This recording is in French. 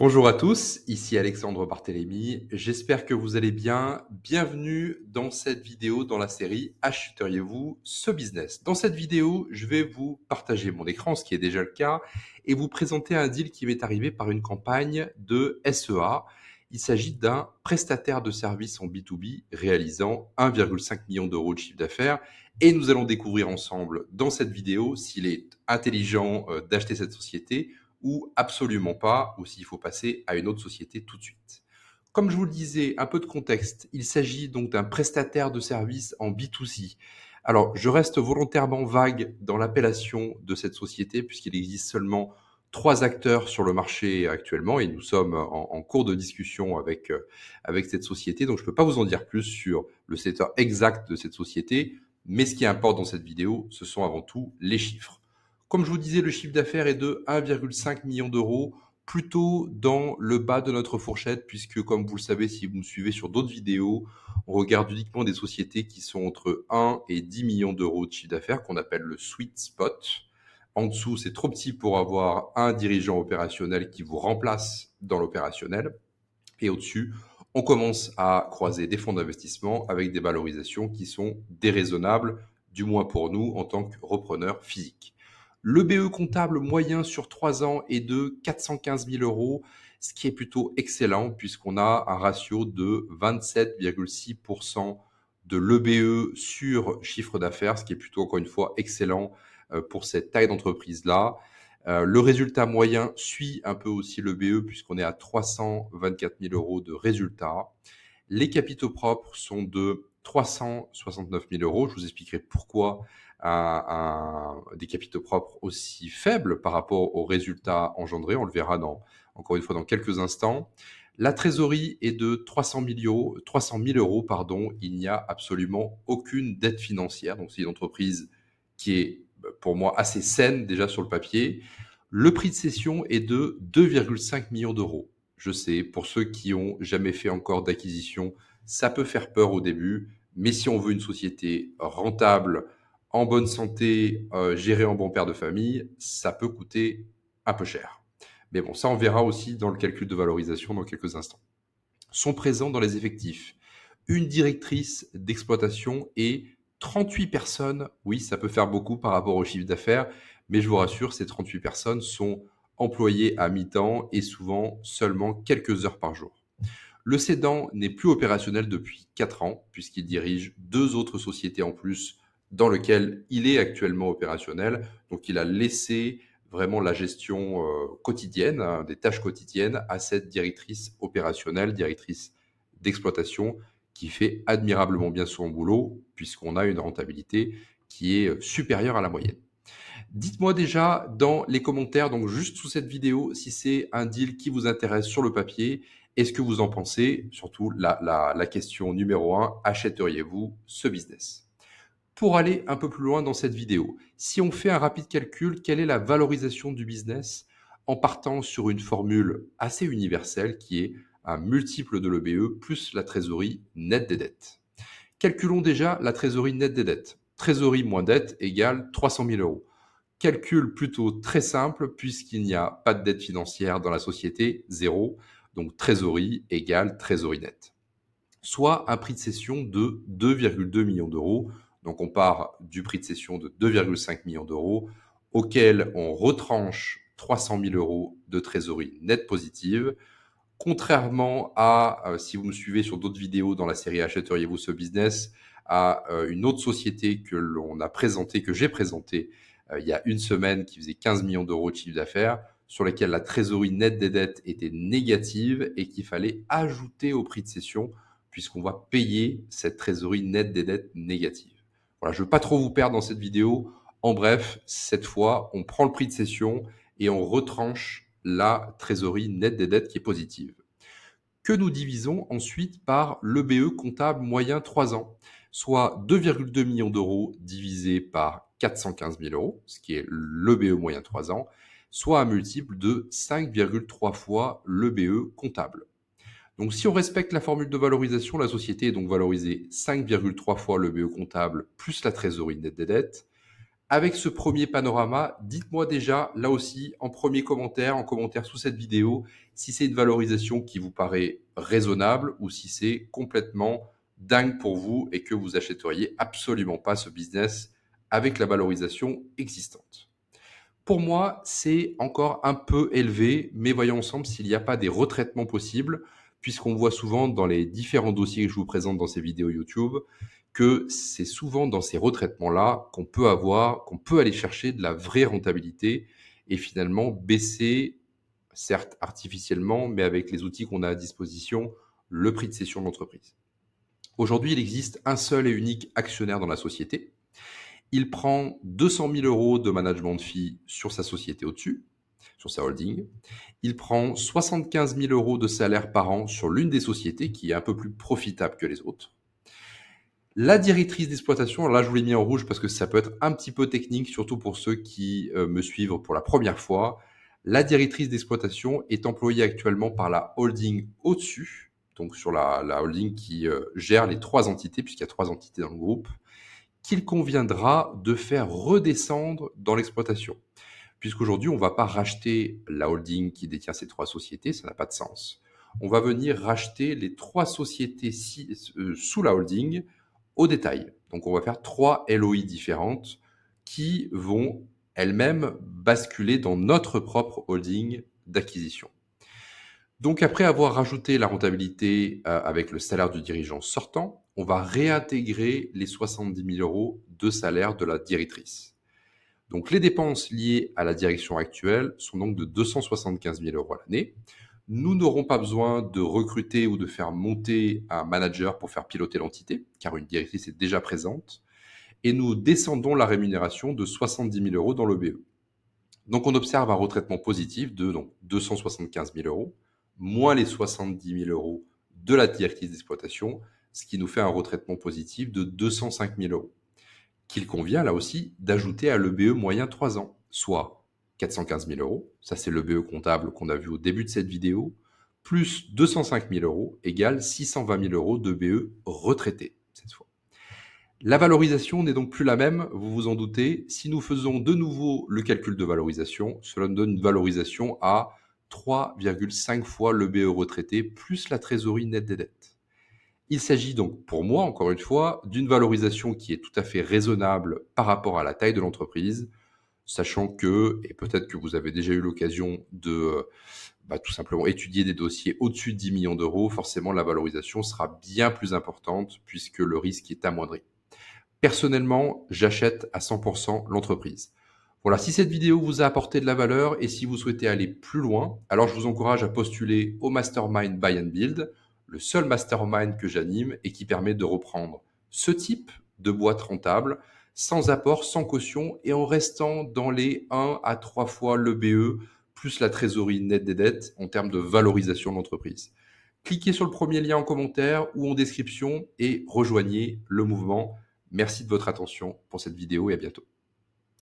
Bonjour à tous, ici Alexandre Barthélémy, j'espère que vous allez bien. Bienvenue dans cette vidéo dans la série Achèteriez-vous ce business. Dans cette vidéo, je vais vous partager mon écran, ce qui est déjà le cas, et vous présenter un deal qui m'est arrivé par une campagne de SEA. Il s'agit d'un prestataire de services en B2B réalisant 1,5 million d'euros de chiffre d'affaires et nous allons découvrir ensemble dans cette vidéo s'il est intelligent d'acheter cette société ou absolument pas, ou s'il faut passer à une autre société tout de suite. Comme je vous le disais, un peu de contexte, il s'agit donc d'un prestataire de services en B2C. Alors, je reste volontairement vague dans l'appellation de cette société puisqu'il existe seulement 3 acteurs sur le marché actuellement et nous sommes en cours de discussion avec cette société. Donc, je ne peux pas vous en dire plus sur le secteur exact de cette société, mais ce qui importe dans cette vidéo, ce sont avant tout les chiffres. Comme je vous disais, le chiffre d'affaires est de 1,5 million d'euros, plutôt dans le bas de notre fourchette, puisque comme vous le savez, si vous me suivez sur d'autres vidéos, on regarde uniquement des sociétés qui sont entre 1 et 10 millions d'euros de chiffre d'affaires, qu'on appelle le sweet spot. En dessous, c'est trop petit pour avoir un dirigeant opérationnel qui vous remplace dans l'opérationnel. Et au-dessus, on commence à croiser des fonds d'investissement avec des valorisations qui sont déraisonnables, du moins pour nous en tant que repreneurs physiques. Le BE comptable moyen sur 3 ans est de 415 000 euros, ce qui est plutôt excellent puisqu'on a un ratio de 27,6% de l'EBE sur chiffre d'affaires, ce qui est plutôt encore une fois excellent pour cette taille d'entreprise-là. Le résultat moyen suit un peu aussi le BE puisqu'on est à 324 000 euros de résultat. Les capitaux propres sont de 369 000 euros. Je vous expliquerai pourquoi des capitaux propres aussi faibles par rapport aux résultats engendrés. On le verra encore une fois dans quelques instants. La trésorerie est de 300 000 euros. Il n'y a absolument aucune dette financière. Donc, c'est une entreprise qui est pour moi assez saine déjà sur le papier. Le prix de cession est de 2,5 millions d'euros. Je sais, pour ceux qui ont jamais fait encore d'acquisition, ça peut faire peur au début, mais si on veut une société rentable, en bonne santé, gérée en bon père de famille, ça peut coûter un peu cher. Mais bon, ça on verra aussi dans le calcul de valorisation dans quelques instants. Sont présents dans les effectifs une directrice d'exploitation et 38 personnes. Oui, ça peut faire beaucoup par rapport au chiffre d'affaires, mais je vous rassure, ces 38 personnes sont employées à mi-temps et souvent seulement quelques heures par jour. Le cédant n'est plus opérationnel depuis 4 ans, puisqu'il dirige 2 autres sociétés en plus dans lesquelles il est actuellement opérationnel. Donc, il a laissé vraiment la gestion quotidienne, hein, des tâches quotidiennes à cette directrice opérationnelle, directrice d'exploitation, qui fait admirablement bien son boulot, puisqu'on a une rentabilité qui est supérieure à la moyenne. Dites-moi déjà dans les commentaires, donc juste sous cette vidéo, si c'est un deal qui vous intéresse sur le papier et ce que vous en pensez. Surtout la question numéro 1, achèteriez-vous ce business? Pour aller un peu plus loin dans cette vidéo, si on fait un rapide calcul, quelle est la valorisation du business en partant sur une formule assez universelle qui est un multiple de l'EBE plus la trésorerie nette des dettes. Calculons déjà la trésorerie nette des dettes. Trésorerie moins dette égale 300 000 euros. Calcul plutôt très simple puisqu'il n'y a pas de dette financière dans la société, zéro. Donc trésorerie égale trésorerie nette. Soit un prix de cession de 2,2 millions d'euros. Donc on part du prix de cession de 2,5 millions d'euros auquel on retranche 300 000 euros de trésorerie nette positive. Contrairement à, si vous me suivez sur d'autres vidéos dans la série Achèteriez-vous ce business, à une autre société que l'on a présentée, que j'ai présentée il y a une semaine, qui faisait 15 millions d'euros de chiffre d'affaires, sur lesquels la trésorerie nette des dettes était négative et qu'il fallait ajouter au prix de cession, puisqu'on va payer cette trésorerie nette des dettes négative. Voilà, je ne veux pas trop vous perdre dans cette vidéo. En bref, cette fois, on prend le prix de cession et on retranche la trésorerie nette des dettes qui est positive, que nous divisons ensuite par l'EBE comptable moyen 3 ans, soit 2,2 millions d'euros divisé par 415 000 euros, ce qui est l'EBE moyen 3 ans, soit un multiple de 5,3 fois l'EBE comptable. Donc si on respecte la formule de valorisation, la société est donc valorisée 5,3 fois l'EBE comptable plus la trésorerie nette des dettes. Avec ce premier panorama, dites-moi déjà, là aussi, en premier commentaire, en commentaire sous cette vidéo, si c'est une valorisation qui vous paraît raisonnable ou si c'est complètement dingue pour vous et que vous achèteriez absolument pas ce business avec la valorisation existante. Pour moi, c'est encore un peu élevé, mais voyons ensemble s'il n'y a pas des retraitements possibles, puisqu'on voit souvent dans les différents dossiers que je vous présente dans ces vidéos YouTube, que c'est souvent dans ces retraitements-là qu'on peut aller chercher de la vraie rentabilité et finalement baisser, certes artificiellement, mais avec les outils qu'on a à disposition, le prix de cession de l'entreprise. Aujourd'hui, il existe un seul et unique actionnaire dans la société. Il prend 200 000 euros de management fee sur sa société au-dessus, sur sa holding. Il prend 75 000 euros de salaire par an sur l'une des sociétés qui est un peu plus profitable que les autres. La directrice d'exploitation, là je vous l'ai mis en rouge parce que ça peut être un petit peu technique, surtout pour ceux qui me suivent pour la première fois. La directrice d'exploitation est employée actuellement par la holding au-dessus, donc sur la holding qui gère les 3 entités, puisqu'il y a 3 entités dans le groupe, qu'il conviendra de faire redescendre dans l'exploitation. Puisqu'aujourd'hui, on ne va pas racheter la holding qui détient ces 3 sociétés, ça n'a pas de sens. On va venir racheter les 3 sociétés sous la holding au détail. Donc, on va faire 3 LOI différentes qui vont elles-mêmes basculer dans notre propre holding d'acquisition. Donc, après avoir rajouté la rentabilité avec le salaire du dirigeant sortant, on va réintégrer les 70 000 euros de salaire de la directrice. Donc, les dépenses liées à la direction actuelle sont donc de 275 000 euros à l'année. Nous n'aurons pas besoin de recruter ou de faire monter un manager pour faire piloter l'entité, car une directrice est déjà présente. Et nous descendons la rémunération de 70 000 euros dans l'OBE. Donc, on observe un retraitement positif de 275 000 euros, moins les 70 000 euros de la directrice d'exploitation, ce qui nous fait un retraitement positif de 205 000 euros, qu'il convient là aussi d'ajouter à l'EBE moyen 3 ans, soit 415 000 euros, ça c'est l'EBE comptable qu'on a vu au début de cette vidéo, plus 205 000 euros égale 620 000 euros d'EBE retraité cette fois. La valorisation n'est donc plus la même, vous vous en doutez. Si nous faisons de nouveau le calcul de valorisation, cela nous donne une valorisation à 3,5 fois l'EBE retraité plus la trésorerie nette des dettes. Il s'agit donc pour moi, encore une fois, d'une valorisation qui est tout à fait raisonnable par rapport à la taille de l'entreprise, sachant que, et peut-être que vous avez déjà eu l'occasion de tout simplement étudier des dossiers au-dessus de 10 millions d'euros, forcément la valorisation sera bien plus importante puisque le risque est amoindri. Personnellement, j'achète à 100% l'entreprise. Voilà, si cette vidéo vous a apporté de la valeur et si vous souhaitez aller plus loin, alors je vous encourage à postuler au Mastermind Buy and Build, le seul mastermind que j'anime et qui permet de reprendre ce type de boîte rentable sans apport, sans caution et en restant dans les 1 à 3 fois l'EBE plus la trésorerie nette des dettes en termes de valorisation de l'entreprise. Cliquez sur le premier lien en commentaire ou en description et rejoignez le mouvement. Merci de votre attention pour cette vidéo et à bientôt.